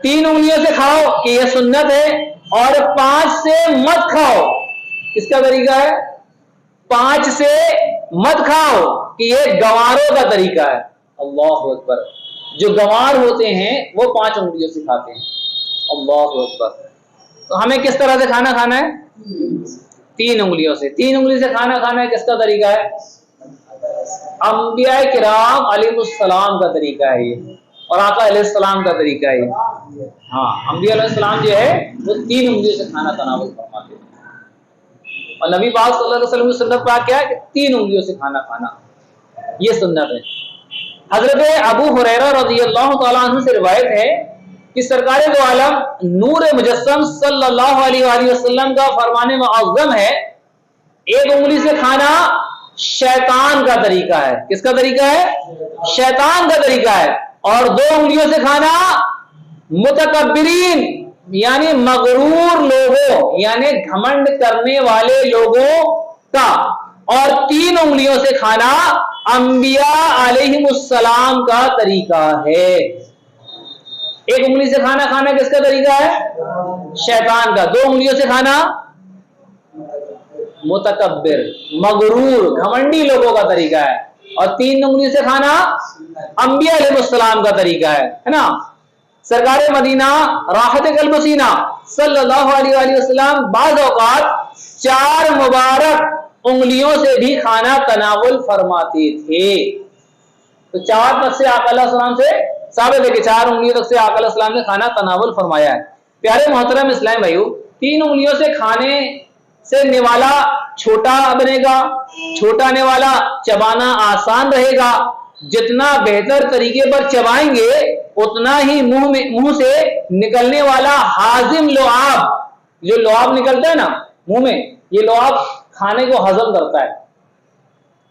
3 उंगलियों से खाओ कि यह सुन्नत है, और 5 से मत खाओ, किसका तरीका है? 5 से मत खाओ कि यह गंवारों का तरीका है। अल्लाह अकबर। जो गंवार होते हैं वो 5 उंगलियों से खाते हैं। अल्लाह अकबर। तो हमें किस तरह से खाना खाना है? 3 उंगलियों से। 3 उंगली से खाना खाना है, किसका तरीका है? अंबिया किराम अलैहिस्सलाम का तरीका है ये, और आका अलैहिस्सलाम का तरीका है ये। हाँ, अंबिया अलैहिस्सलाम जो है वो 3 उंगलियों से खाना तनावुल फरमाते हैं, और नबी पाक सल्लल्लाहु अलैहि वसल्लम की सुन्नत पाक क्या है कि 3 उंगलियों से खाना खाना, ये सुन्नत है। हजरत अबू हुरैरा रज़ियल्लाहु तआला अन्हु से रिवायत है कि सरकार दो आलम नूर मुजस्सम सल्लल्लाहु अलैहि वसल्लम का फरमाने मुअज़्ज़म है, 1 उंगली से खाना शैतान का तरीका है। किसका तरीका है? शैतान का तरीका है। और 2 उंगलियों से खाना मुतकब्बिरीन यानी मगरूर लोगों, यानी घमंड करने वाले लोगों का, और 3 उंगलियों से खाना अंबिया अलैहिमुस्सलाम का तरीका है। 1 उंगली से खाना खाना किसका तरीका है? शैतान का। 2 उंगलियों से खाना मुतकब्बिर मगरूर घमंडी लोगों का तरीका है, और 3 उंगली से खाना अंबिया अलैहिस्सलाम का तरीका है ना। सरकार मदीना राहत कल्बसीना सल्लल्लाहु अलैहि वसल्लम बाज़ औक़ात 4 मुबारक उंगलियों से भी खाना तनावुल फरमाते थे। तो 4 तक से आका अलैहिस्सलाम से साबित है कि 4 उंगलियों तक से आका अलैहिस्सलाम ने खाना तनावुल फरमाया है। प्यारे मोहतरम इस्लाम भाइयों, 3 उंगलियों से खाने से निवाला छोटा बनेगा, छोटा निवाला चबाना आसान रहेगा। जितना बेहतर तरीके पर चबाएंगे उतना ही मुंह से निकलने वाला हाजिम लुआब, जो लुआब निकलता है ना मुंह में, ये लुआब खाने को हजम करता है,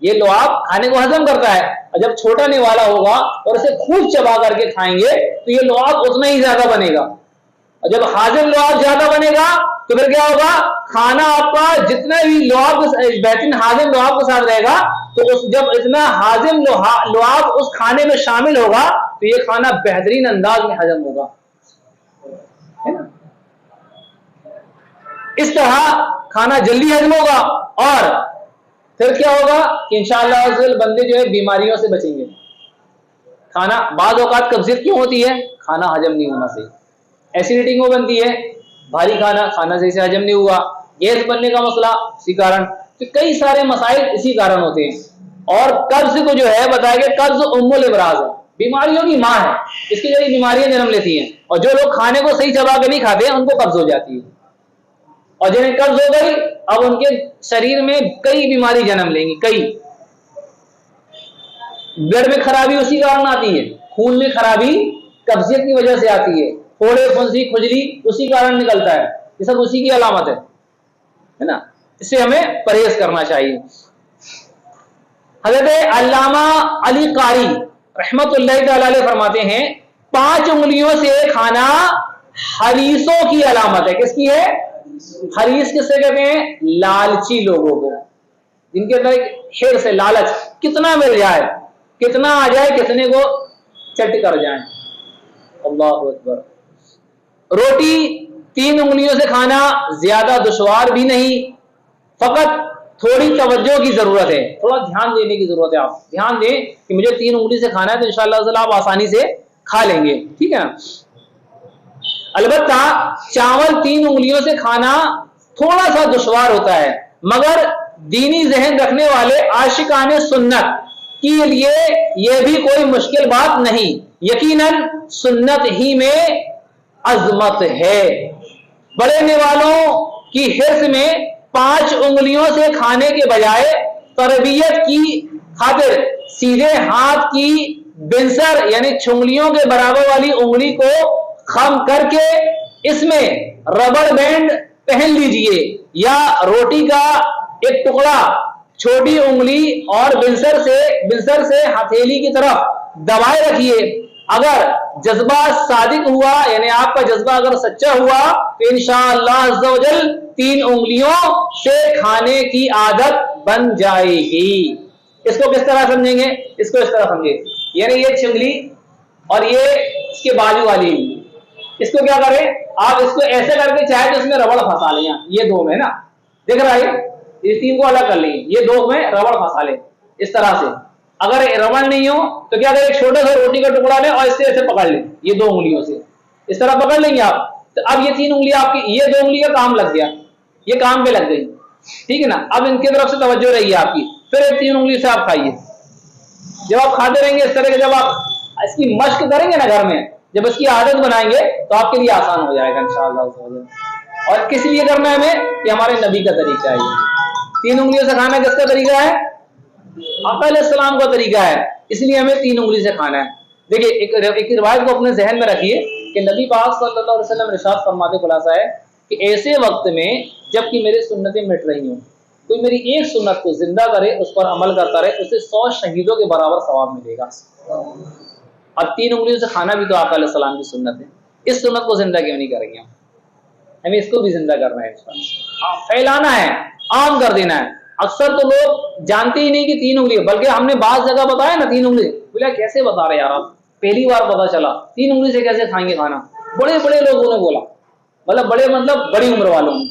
ये लुआब खाने को हजम करता है। और जब छोटा निवाला होगा और इसे खूब चबा करके खाएंगे तो ये लुआब उतना ही ज्यादा बनेगा, और जब हाजिम लुआब ज्यादा बनेगा तो फिर क्या होगा? खाना आपका जितना भी लुआब बेहतरीन हाजिम लुआब के साथ रहेगा, तो उस जब इतना हाजिम लुआब उस खाने में शामिल होगा तो ये खाना बेहतरीन अंदाज में हजम होगा, है ना। इस तरह खाना जल्दी हजम होगा, और फिर क्या होगा कि इंशाअल्लाह बंदे जो है बीमारियों से बचेंगे। खाना बाद औकात कब्जियत क्यों होती है? खाना हजम नहीं होना सही, एसिडिटी क्यों बनती है? भारी खाना खाना सही से हजम नहीं हुआ, गैस बनने का मसला इसी कारण। तो कई सारे मसाइल इसी कारण होते हैं। और कब्ज को जो है बताया गया, कब्ज उम्मुल इमराज है, बीमारियों की माँ है, इसके जरिए बीमारियां जन्म लेती हैं। और जो लोग खाने को सही चबा के नहीं खाते हैं उनको कब्ज हो जाती है, और जिन्हें कब्ज हो गई अब उनके शरीर में कई बीमारी जन्म लेंगी। कई ब्लड में खराबी उसी कारण आती है, खून में खराबी कब्जियत की वजह से आती है, फोड़े फुंसी खुजली उसी कारण निकलता है, ये सब उसी की अलामत है ना। इससे हमें परहेज करना चाहिए। हज़रत अल्लामा अली कारी रहमतुल्लाहि तआला अलैह फरमाते हैं, 5 उंगलियों से खाना हरीसों की अलामत है। किसकी है? हरीस किससे कहते हैं? लालची लोगों को, जिनके अंदर एक हिर्स है, लालच, कितना मिल जाए, कितना आ जाए, कितने को चट कर जाए। अल्लाहु अकबर। रोटी 3 उंगलियों से खाना ज्यादा दुश्वार भी नहीं, फकत थोड़ी तवज्जो की जरूरत है, थोड़ा ध्यान देने की जरूरत है। आप ध्यान दें कि मुझे 3 उंगली से खाना है, तो इंशाअल्लाह आप आसानी से खा लेंगे, ठीक है ना। अलबत्ता चावल 3 उंगलियों से खाना थोड़ा सा दुश्वार होता है, मगर दीनी जहन रखने वाले आशिकाने सुन्नत के लिए यह भी कोई मुश्किल बात नहीं। यकीनन सुन्नत ही में अजमत है। बड़े निवालों की हिर्स में 5 उंगलियों से खाने के बजाय तरबियत की खातिर सीधे हाथ की बिंसर यानी चुंगलियों के बराबर वाली उंगली को खम करके इसमें रबड़ बैंड पहन लीजिए, या रोटी का एक टुकड़ा छोटी उंगली और बिंसर से हथेली की तरफ दबाए रखिए। अगर जज्बा सादिक हुआ, यानी आपका जज्बा अगर सच्चा हुआ, तो इंशाअल्लाह अज़्ज़ा वजल 3 उंगलियों से खाने की आदत बन जाएगी। इसको किस तरह समझेंगे? इसको इस तरह समझिए, यानी ये चिंगली और ये इसके बाजू वाली इसको क्या करें, आप इसको ऐसे करके चाहे तो इसमें रबड़ फंसा लें, ये दो में ना, दिख रहा है, ये तीन को अलग कर लेंगे, ये दो में रबड़ फंसा लें इस तरह से। अगर रबड़ नहीं हो तो क्या करें, एक छोटा सा रोटी का टुकड़ा लें और इससे ऐसे पकड़ लें, ये दो उंगलियों से इस तरह पकड़ लेंगे आप। तो अब ये तीन उंगलियां आपकी, ये दो उंगली का काम लग गया, ये काम पे लग गई, ठीक है ना। अब इनकी तरफ से तवज्जो रही है आपकी, फिर एक तीन उंगली से आप खाइए। जब आप खाते रहेंगे इस तरह के, जब आप इसकी मश्क करेंगे ना घर में, जब इसकी आदत बनाएंगे तो आपके लिए आसान हो जाएगा इंशाअल्लाह। और किस लिए करना है हमें, कि हमारे नबी का तरीका है ये। तीन उंगलियों से खाना किसका तरीका है, आका अलैहिस्सलाम का तरीका है, इसलिए हमें तीन उंगली से खाना है। देखिए एक रिवायत को अपने जहन में रखिए कि नबी पाक सल्लल्लाहु अलैहि वसल्लम इरशाद फरमाते, खुलासा है कि ऐसे वक्त में जबकि मेरी सुन्नतें मिट रही हों, कोई मेरी एक सुन्नत को जिंदा करे, उस पर अमल करता रहे, उसे 100 शहीदों के बराबर सवाब मिलेगा। और तीन उंगलियों से खाना भी तो आका अलैहिस्सलाम की सुन्नत है, इस सुन्नत को जिंदा क्यों नहीं करेंगे हम, हमें इसको भी जिंदा करना है, फैलाना है, आम कर देना है। अक्सर तो लोग जानते ही नहीं कि तीन उंगली, बल्कि हमने बात जगह बताया ना तीन उंगली, बोला कैसे बता रहे यार आप, पहली बार पता चला तीन उंगली से कैसे खाएंगे खाना। बड़े बड़े लोगों ने बोला, मतलब बड़े मतलब बड़ी उम्र वालों ने,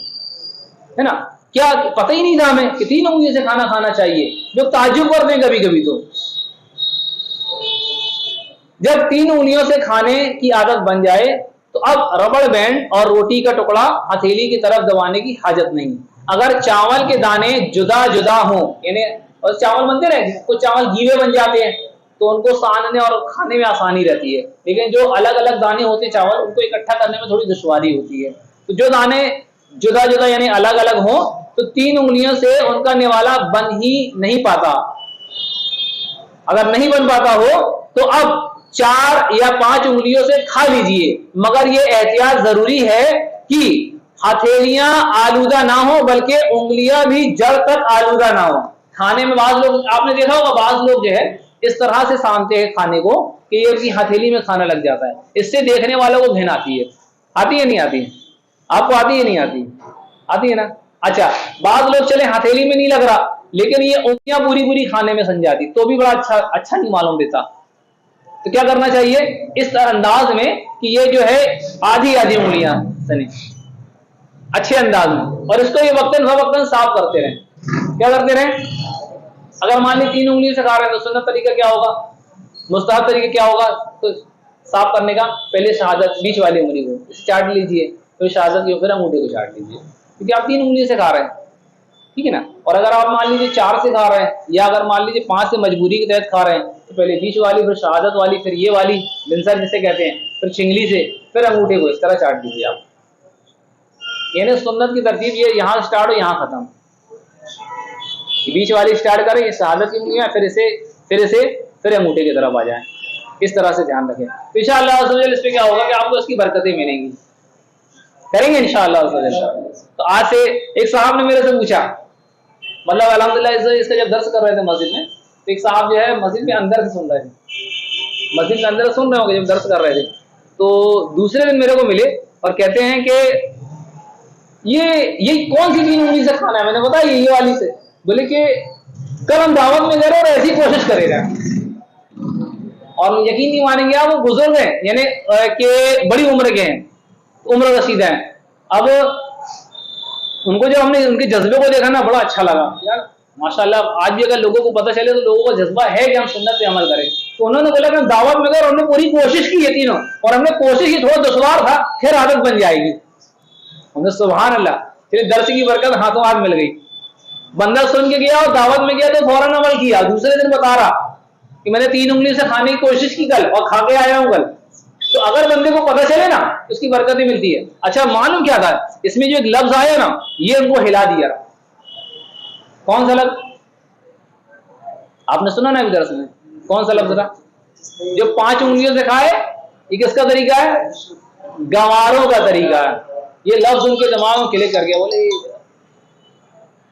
है ना, क्या पता ही नहीं था हमें कि तीन उंगली से खाना खाना चाहिए, जो ताज्जुब करते हैं कभी कभी। तो जब तीन उंगलियों से खाने की आदत बन जाए तो अब रबड़ बैंड और रोटी का टुकड़ा हथेली की तरफ दबाने की हाजत नहीं। अगर चावल के दाने जुदा जुदा हों, यानी और चावल बनते रहे, कुछ चावल गीले बन जाते हैं तो उनको सानने और खाने में आसानी रहती है, लेकिन जो अलग अलग दाने होते हैं चावल, उनको इकट्ठा करने में थोड़ी दुश्वारी होती है। तो जो दाने जुदा जुदा यानी अलग अलग हों तो तीन उंगलियों से उनका निवाला बन ही नहीं पाता। अगर नहीं बन पाता हो तो अब 4 या 5 उंगलियों से खा लीजिए, मगर ये एहतियात जरूरी है कि हथेलियां आलूदा ना हो, बल्कि उंगलियां भी जड़ तक आलूदा ना हो। खाने में बाज लोग आपने देखा होगा, बाज लोग जो है इस तरह से सानते हैं खाने को कि ये उनकी हथेली में खाना लग जाता है, इससे देखने वालों को घिन आती है। आती है नहीं आती, आपको आती है नहीं आती, आती है ना। अच्छा, बाज लोग चले हथेली में नहीं लग रहा, लेकिन ये उंगलियां पूरी पूरी खाने में सन जाती, तो भी बड़ा अच्छा नहीं मालूम देता। तो क्या करना चाहिए, इस अंदाज में कि ये जो है आधी आधी उंगलियां सनी अच्छे अंदाज में, और इसको ये वक्तन फवक्तन साफ करते रहें। क्या करते रहें, अगर मान ली 3 उंगली से खा रहे हैं तो सुन्नत तरीका क्या होगा, मुस्ताहब तरीका क्या होगा, तो साफ करने का पहले शहादत बीच वाली उंगली को इसे चाट लीजिए, फिर शहादत की, फिर अंगूठे को चाट लीजिए, क्योंकि आप 3 उंगली से खा रहे हैं, ठीक है ना। और अगर आप मान लीजिए 4 से खा रहे हैं, या अगर मान लीजिए 5 से मजबूरी के तहत खा रहे हैं, तो पहले बीच वाली, फिर शहादत वाली, फिर ये वाली बिनसर जिसे कहते हैं, फिर चिंगली से, फिर अंगूठे को इस तरह चाट दीजिए आप। यानी सुन्नत की तरतीब ये यहाँ स्टार्ट हो यहाँ खत्म, बीच वाली स्टार्ट करें, ये शहादत की उंगलियां, फिर अंगूठे की तरफ आ जाए, इस तरह से ध्यान रखें। तो इंशाअल्लाह इस पे क्या होगा कि आपको इसकी बरकतें मिलेंगी, करेंगे इंशाअल्लाह। तो आज से एक साहब ने मेरे से पूछा, मतलब अल्हम्दुलिल्लाह इसका जब दर्स कर रहे थे मस्जिद में, तो एक साहब जो है मस्जिद के अंदर से सुन रहे थे, मस्जिद के अंदर सुन रहे होंगे जब दर्स कर रहे थे, तो दूसरे दिन मेरे को मिले और कहते हैं कि ये कौन सी 3 उंगली से खाना है, मैंने बताया ये वाली से। बोले कि कल हम दावत में गए और ऐसी कोशिश करेगा, और यकीन नहीं मानेंगे आप, वो बुजुर्ग हैं, यानी कि बड़ी उम्र के हैं, उम्र रसीदा है। अब उनको जब हमने उनके जज्बे को देखा ना, बड़ा अच्छा लगा यार, माशाल्लाह। आज भी अगर लोगों को पता चले तो लोगों का जज्बा है कि हम सुन्नत पे अमल करें, तो उन्होंने बोला कि हम दावत में गए और हमने पूरी कोशिश की है तीनों, और हमने कोशिश की, थोड़ा दुश्वार था, फिर आदत बन जाएगी। हमने सुभान अल्लाह, फिर दर्स की बरकत हाथों हाथ मिल गई। बंदा सुन के गया और दावत में गया तो फौरन अमल किया, दूसरे दिन बता रहा कि मैंने 3 उंगली से खाने की कोशिश की कल और खा के आया हूं कल। तो अगर बंदे को पता चले ना, उसकी बरकतें मिलती है। अच्छा, मालूम क्या था इसमें, जो एक लफ्ज आया ना, ये उनको हिला दिया। कौन सा लफ्ज आपने सुना ना अभी दर्स में, कौन सा लफ्ज था, जो 5 उंगलियों से खाए, ये किसका तरीका है, गंवारों का तरीका है। ये लफ्ज उनके दिमाग में क्लिक कर गया, बोले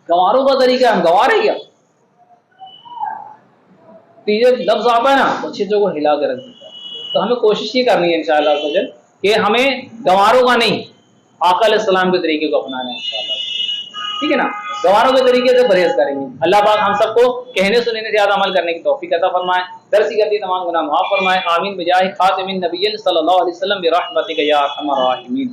गंवारों का तरीका, हम गंवार है क्या। तो ये लफ्ज आता है ना, अच्छे को हिला कर रख देता है। तो हमें कोशिश ये करनी है इंशाअल्लाह कि हमें गंवारों का नहीं, आका अलैहिस्सलाम के तरीके को अपनाना है इंशाअल्लाह, ठीक है ना। गवारों के तरीके से परहेज करेंगे। अल्लाह पाक हम सबको कहने सुनने से ज्यादा अमल करने की तौफीक अता फरमाए, दरसी गलती तमाम गुनाह माफ फरमाए। आमीन बिजाह खातिमिन नबिय्यिन सल्लल्लाहु अलैहि वसल्लम बिरहमतिका या अरहमर राहिमीन।